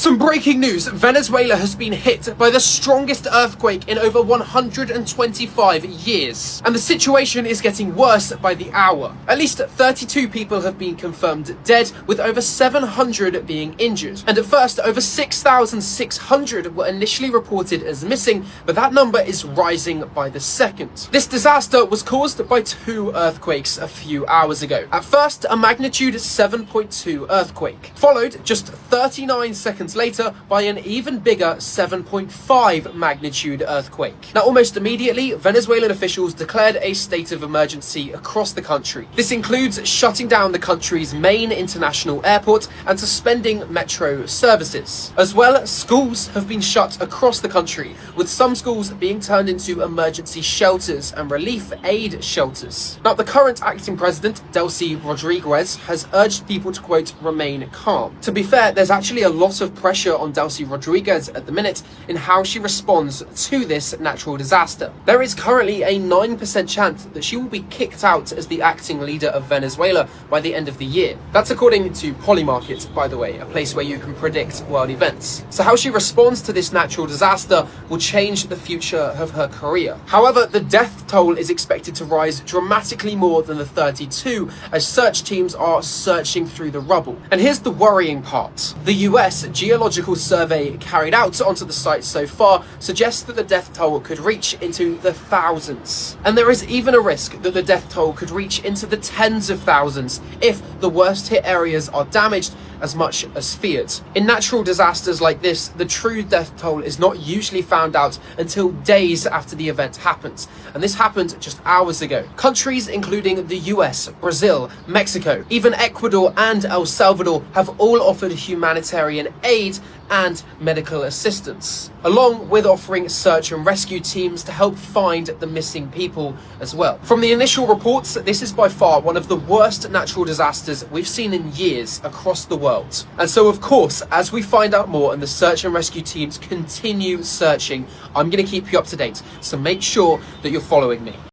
Some breaking news. Venezuela has been hit by the strongest earthquake in over 125 years. And the situation is getting worse by the hour. At least 32 people have been confirmed dead, with over 700 being injured. And at first, over 6,600 were initially reported as missing, but that number is rising by the second. This disaster was caused by two earthquakes a few hours ago. At first, a magnitude 7.2 earthquake, followed just 39 seconds later by an even bigger 7.5 magnitude earthquake. Now, almost immediately, Venezuelan officials declared a state of emergency across the country. This includes shutting down the country's main international airport and suspending metro services. As well, schools have been shut across the country, with some schools being turned into emergency shelters and relief aid shelters. Now, the current acting president, Delcy Rodriguez, has urged people to, quote, remain calm. To be fair, there's actually a lot of pressure on Delcy Rodriguez at the minute in how she responds to this natural disaster. There is currently a 9% chance that she will be kicked out as the acting leader of Venezuela by the end of the year. That's according to Polymarket, by the way, a place where you can predict world events. So how she responds to this natural disaster will change the future of her career. However, the death toll is expected to rise dramatically more than the 32 as search teams are searching through the rubble. And here's the worrying part. The US geological survey carried out onto the site so far suggests that the death toll could reach into the thousands. And there is even a risk that the death toll could reach into the tens of thousands if the worst hit areas are damaged as much as feared. In natural disasters like this, the true death toll is not usually found out until days after the event happens, and this happened just hours ago. Countries including the US, Brazil, Mexico, even Ecuador and El Salvador have all offered humanitarian aid and medical assistance, along with offering search and rescue teams to help find the missing people as well. From the initial reports, this is by far one of the worst natural disasters we've seen in years across the world. And so, of course, as we find out more and the search and rescue teams continue searching, I'm going to keep you up to date. So make sure that you're following me.